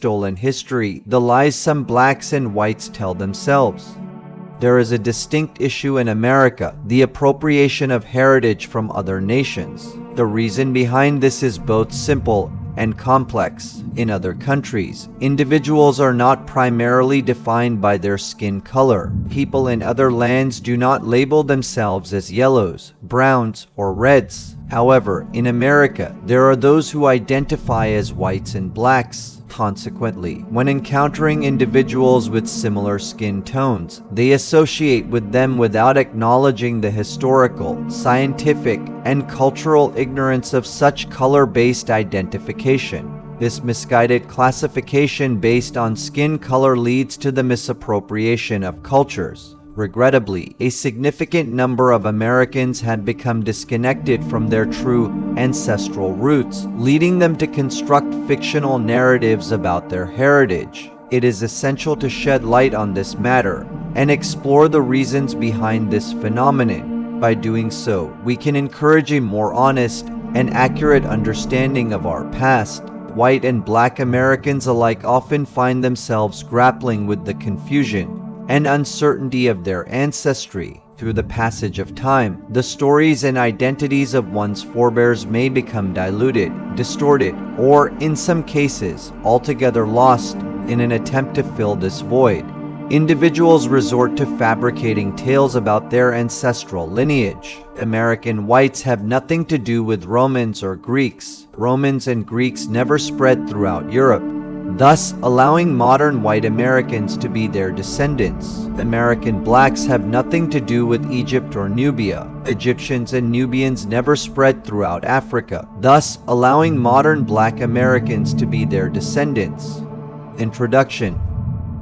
stolen history, the lies some blacks and whites tell themselves. There is a distinct issue in America, the appropriation of heritage from other nations. The reason behind this is both simple and complex. In other countries, individuals are not primarily defined by their skin color. People in other lands do not label themselves as yellows, browns, or reds. However, in America, there are those who identify as whites and blacks. Consequently, when encountering individuals with similar skin tones, they associate with them without acknowledging the historical, scientific, and cultural ignorance of such color-based identification. This misguided classification based on skin color leads to the misappropriation of cultures. Regrettably, a significant number of Americans had become disconnected from their true ancestral roots, leading them to construct fictional narratives about their heritage. It is essential to shed light on this matter and explore the reasons behind this phenomenon. By doing so, we can encourage a more honest and accurate understanding of our past. White and black Americans alike often find themselves grappling with the confusion and uncertainty of their ancestry. Through the passage of time, the stories and identities of one's forebears may become diluted, distorted, or, in some cases, altogether lost in an attempt to fill this void. Individuals resort to fabricating tales about their ancestral lineage. American whites have nothing to do with Romans or Greeks. Romans and Greeks never spread throughout Europe, thus allowing modern white Americans to be their descendants. American blacks have nothing to do with Egypt or Nubia. Egyptians and Nubians never spread throughout Africa, thus allowing modern black Americans to be their descendants. Introduction.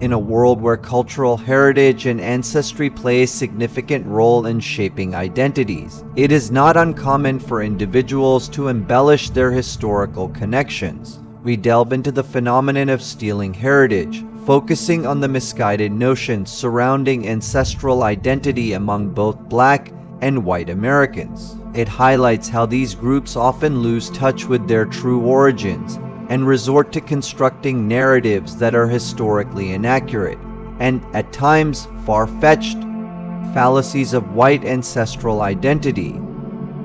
In a world where cultural heritage and ancestry play a significant role in shaping identities, it is not uncommon for individuals to embellish their historical connections. We delve into the phenomenon of stealing heritage, focusing on the misguided notions surrounding ancestral identity among both black and white Americans. It highlights how these groups often lose touch with their true origins and resort to constructing narratives that are historically inaccurate and, at times, far-fetched. Fallacies of white ancestral identity.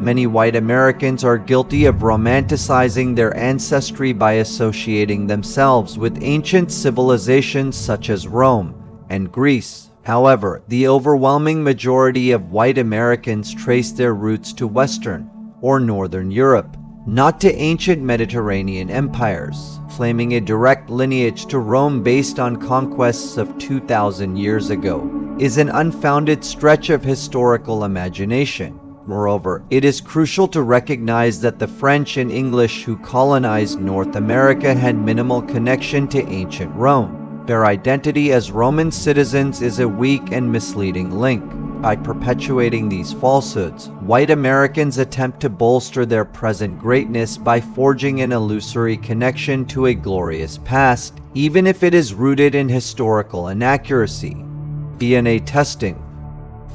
Many white Americans are guilty of romanticizing their ancestry by associating themselves with ancient civilizations such as Rome and Greece. However, the overwhelming majority of white Americans trace their roots to Western or Northern Europe, not to ancient Mediterranean empires. Claiming a direct lineage to Rome based on conquests of 2,000 years ago is an unfounded stretch of historical imagination. Moreover, it is crucial to recognize that the French and English who colonized North America had minimal connection to ancient Rome. Their identity as Roman citizens is a weak and misleading link. By perpetuating these falsehoods, white Americans attempt to bolster their present greatness by forging an illusory connection to a glorious past, even if it is rooted in historical inaccuracy. DNA testing.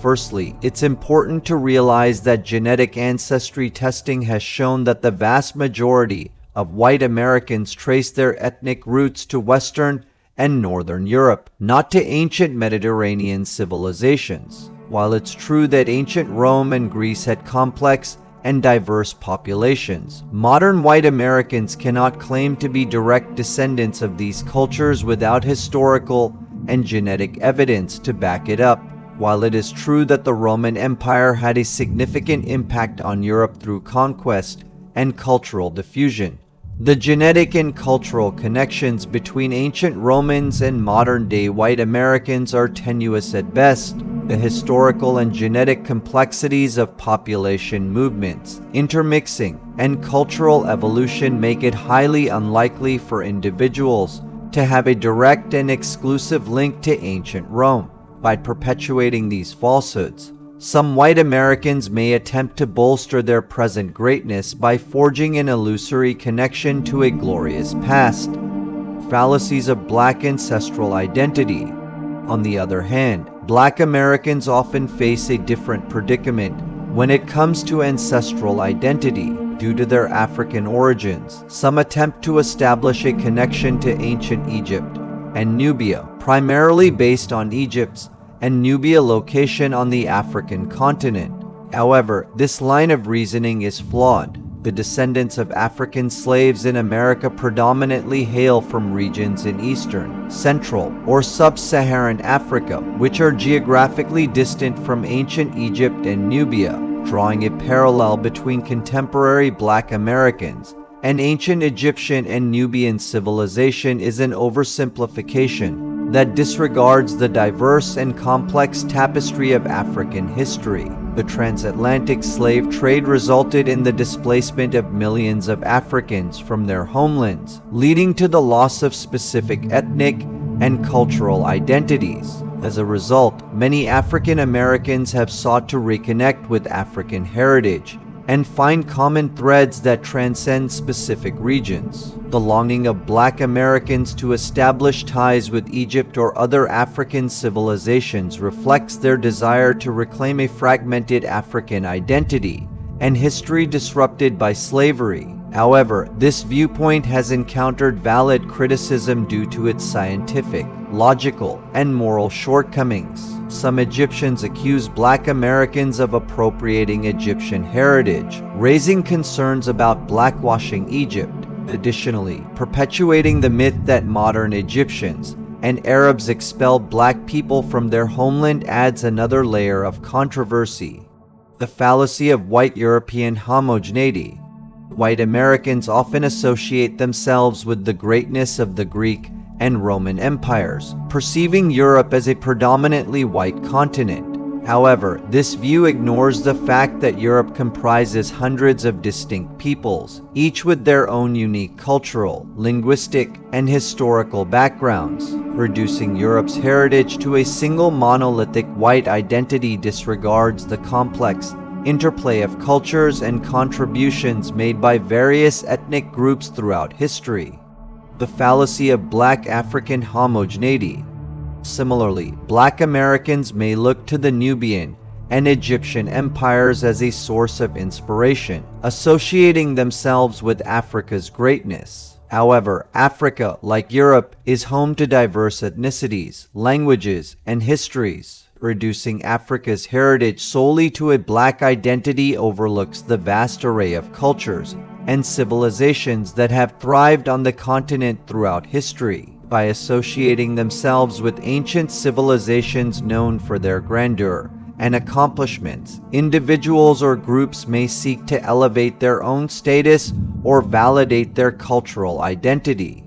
Firstly, it's important to realize that genetic ancestry testing has shown that the vast majority of white Americans trace their ethnic roots to Western and Northern Europe, not to ancient Mediterranean civilizations. While it's true that ancient Rome and Greece had complex and diverse populations, modern white Americans cannot claim to be direct descendants of these cultures without historical and genetic evidence to back it up. While it is true that the Roman Empire had a significant impact on Europe through conquest and cultural diffusion, the genetic and cultural connections between ancient Romans and modern-day white Americans are tenuous at best. The historical and genetic complexities of population movements, intermixing, and cultural evolution make it highly unlikely for individuals to have a direct and exclusive link to ancient Rome. By perpetuating these falsehoods, some white Americans may attempt to bolster their present greatness by forging an illusory connection to a glorious past. Fallacies of black ancestral identity. On the other hand, black Americans often face a different predicament when it comes to ancestral identity. due to their African origins. Some attempt to establish a connection to ancient Egypt and Nubia, primarily based on Egypt's and Nubia location on the African continent. However, this line of reasoning is flawed. The descendants of African slaves in America predominantly hail from regions in Eastern, Central, or Sub-Saharan Africa, which are geographically distant from ancient Egypt and Nubia, drawing a parallel between contemporary Black Americans and ancient Egyptian and Nubian civilization is an oversimplification that disregards the diverse and complex tapestry of African history. The transatlantic slave trade resulted in the displacement of millions of Africans from their homelands, leading to the loss of specific ethnic and cultural identities. As a result, many African Americans have sought to reconnect with African heritage and find common threads that transcend specific regions. The longing of Black Americans to establish ties with Egypt or other African civilizations reflects their desire to reclaim a fragmented African identity and history disrupted by slavery. However, this viewpoint has encountered valid criticism due to its scientific, logical, and moral shortcomings. Some Egyptians accuse Black Americans of appropriating Egyptian heritage, raising concerns about blackwashing Egypt. Additionally, perpetuating the myth that modern Egyptians and Arabs expelled Black people from their homeland adds another layer of controversy. The fallacy of white European homogeneity. White Americans often associate themselves with the greatness of the Greek and Roman empires, perceiving Europe as a predominantly white continent. However, this view ignores the fact that Europe comprises hundreds of distinct peoples, each with their own unique cultural, linguistic, and historical backgrounds. Reducing Europe's heritage to a single monolithic white identity disregards the complex interplay of cultures and contributions made by various ethnic groups throughout history. The fallacy of Black African homogeneity. Similarly, Black Americans may look to the Nubian and Egyptian empires as a source of inspiration, associating themselves with Africa's greatness. However, Africa, like Europe, is home to diverse ethnicities, languages, and histories. Reducing Africa's heritage solely to a Black identity overlooks the vast array of cultures and civilizations that have thrived on the continent throughout history. By associating themselves with ancient civilizations known for their grandeur and accomplishments, individuals or groups may seek to elevate their own status or validate their cultural identity.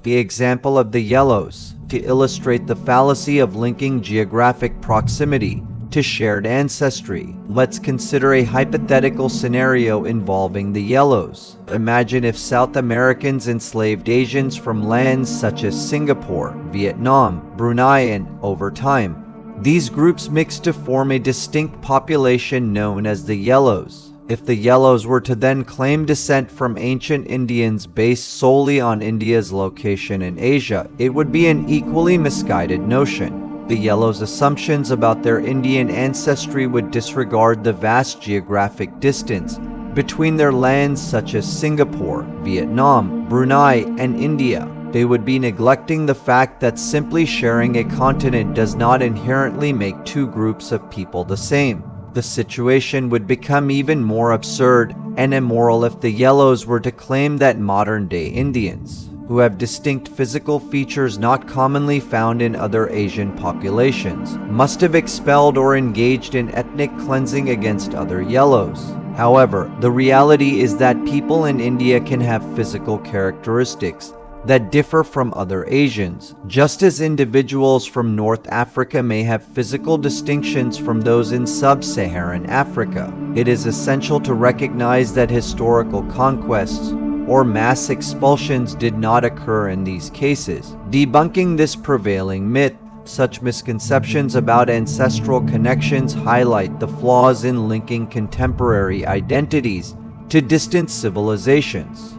The example of the yellows. To illustrate the fallacy of linking geographic proximity to shared ancestry, let's consider a hypothetical scenario involving the yellows. Imagine if South Americans enslaved Asians from lands such as Singapore, Vietnam, Brunei, and over time, these groups mixed to form a distinct population known as the yellows. If the yellows were to then claim descent from ancient Indians based solely on India's location in Asia, it would be an equally misguided notion. The yellows' assumptions about their Indian ancestry would disregard the vast geographic distance between their lands such as Singapore, Vietnam, Brunei, and India. They would be neglecting the fact that simply sharing a continent does not inherently make two groups of people the same. The situation would become even more absurd and immoral if the yellows were to claim that modern-day Indians, who have distinct physical features not commonly found in other Asian populations, must have expelled or engaged in ethnic cleansing against other yellows. However, the reality is that people in India can have physical characteristics that differ from other Asians, just as individuals from North Africa may have physical distinctions from those in Sub-Saharan Africa. It is essential to recognize that historical conquests or mass expulsions did not occur in these cases. Debunking this prevailing myth, such misconceptions about ancestral connections highlight the flaws in linking contemporary identities to distant civilizations.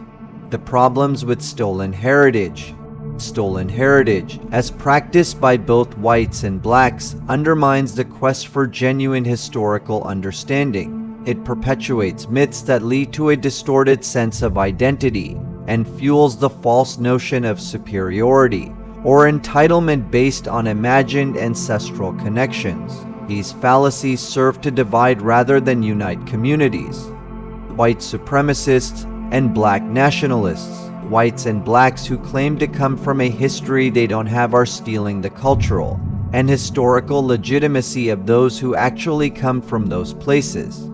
The problems with stolen heritage. Stolen heritage, as practiced by both whites and blacks, undermines the quest for genuine historical understanding. It perpetuates myths that lead to a distorted sense of identity and fuels the false notion of superiority or entitlement based on imagined ancestral connections. These fallacies serve to divide rather than unite communities. White supremacists and black nationalists. Whites and blacks who claim to come from a history they don't have are stealing the cultural and historical legitimacy of those who actually come from those places.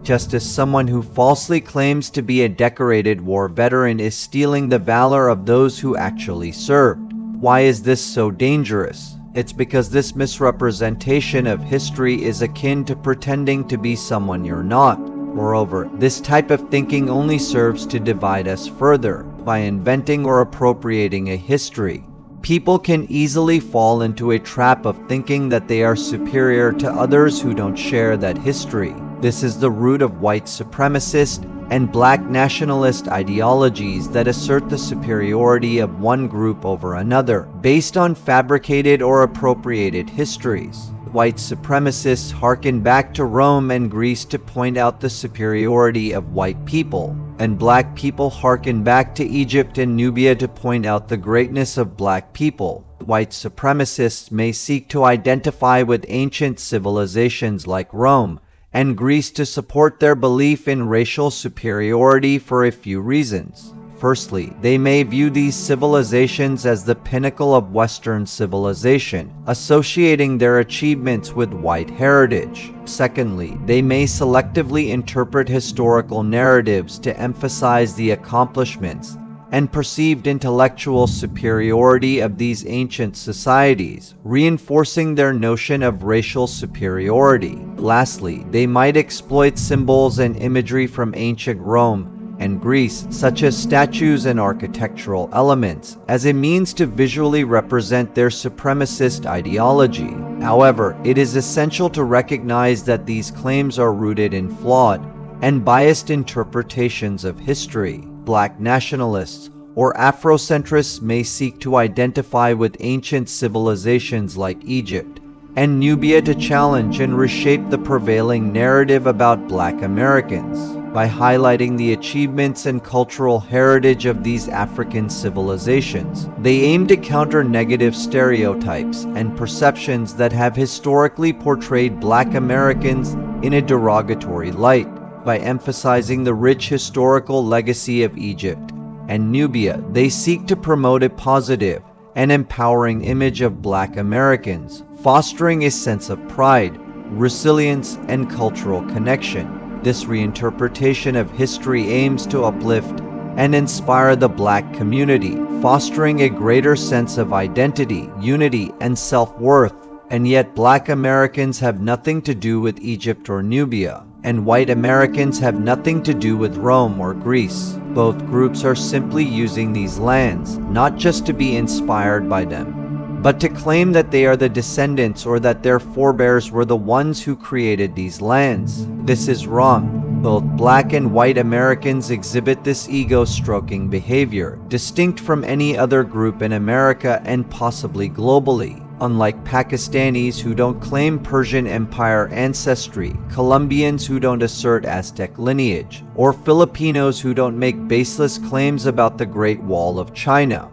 Just as someone who falsely claims to be a decorated war veteran is stealing the valor of those who actually served. Why is this so dangerous? It's because this misrepresentation of history is akin to pretending to be someone you're not. Moreover, this type of thinking only serves to divide us further. By inventing or appropriating a history, people can easily fall into a trap of thinking that they are superior to others who don't share that history. This is the root of white supremacist and black nationalist ideologies that assert the superiority of one group over another, based on fabricated or appropriated histories. White supremacists harken back to Rome and Greece to point out the superiority of white people, and black people harken back to Egypt and Nubia to point out the greatness of black people. White supremacists may seek to identify with ancient civilizations like Rome and Greece to support their belief in racial superiority for a few reasons. Firstly, they may view these civilizations as the pinnacle of Western civilization, associating their achievements with white heritage. Secondly, they may selectively interpret historical narratives to emphasize the accomplishments and perceived intellectual superiority of these ancient societies, reinforcing their notion of racial superiority. Lastly, they might exploit symbols and imagery from ancient Rome and Greece, such as statues and architectural elements, as a means to visually represent their supremacist ideology. However, it is essential to recognize that these claims are rooted in flawed and biased interpretations of history. Black nationalists or Afrocentrists may seek to identify with ancient civilizations like Egypt and Nubia to challenge and reshape the prevailing narrative about Black Americans. By highlighting the achievements and cultural heritage of these African civilizations, they aim to counter negative stereotypes and perceptions that have historically portrayed Black Americans in a derogatory light. By emphasizing the rich historical legacy of Egypt and Nubia, they seek to promote a positive and empowering image of Black Americans, fostering a sense of pride, resilience, and cultural connection. This reinterpretation of history aims to uplift and inspire the Black community, fostering a greater sense of identity, unity, and self-worth. And yet Black Americans have nothing to do with Egypt or Nubia, and white Americans have nothing to do with Rome or Greece. Both groups are simply using these lands, not just to be inspired by them, but to claim that they are the descendants or that their forebears were the ones who created these lands. This is wrong. Both Black and white Americans exhibit this ego-stroking behavior, distinct from any other group in America and possibly globally. Unlike Pakistanis who don't claim Persian Empire ancestry, Colombians who don't assert Aztec lineage, or Filipinos who don't make baseless claims about the Great Wall of China,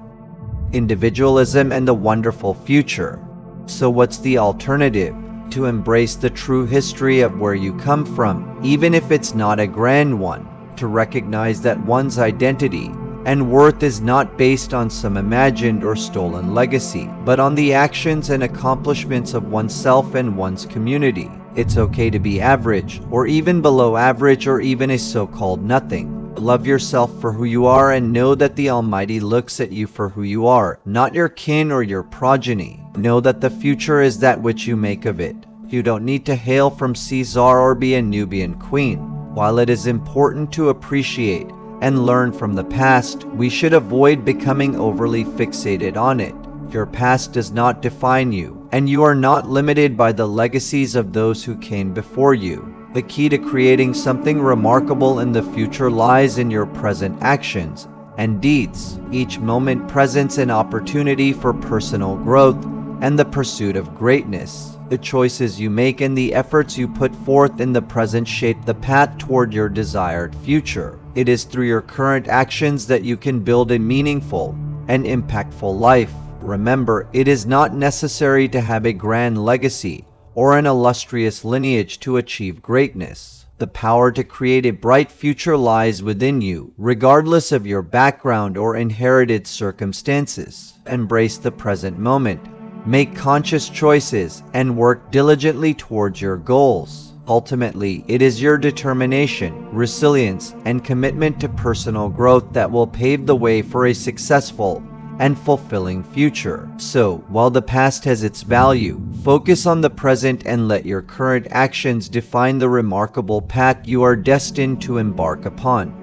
individualism and the wonderful future. So what's the alternative? To embrace the true history of where you come from, even if it's not a grand one. To recognize that one's identity and worth is not based on some imagined or stolen legacy, but on the actions and accomplishments of oneself and one's community. It's okay to be average, or even below average, or even a so-called nothing. Love yourself for who you are and know that the Almighty looks at you for who you are, not your kin or your progeny. Know that the future is that which you make of it. You don't need to hail from Caesar or be a Nubian queen. While it is important to appreciate and learn from the past, we should avoid becoming overly fixated on it. Your past does not define you, and you are not limited by the legacies of those who came before you. The key to creating something remarkable in the future lies in your present actions and deeds. Each moment presents an opportunity for personal growth and the pursuit of greatness. The choices you make and the efforts you put forth in the present shape the path toward your desired future. It is through your current actions that you can build a meaningful and impactful life. Remember, it is not necessary to have a grand legacy or an illustrious lineage to achieve greatness. The power to create a bright future lies within you, regardless of your background or inherited circumstances. Embrace the present moment. Make conscious choices and work diligently towards your goals. Ultimately, it is your determination, resilience, and commitment to personal growth that will pave the way for a successful and fulfilling future. So, while the past has its value, focus on the present and let your current actions define the remarkable path you are destined to embark upon.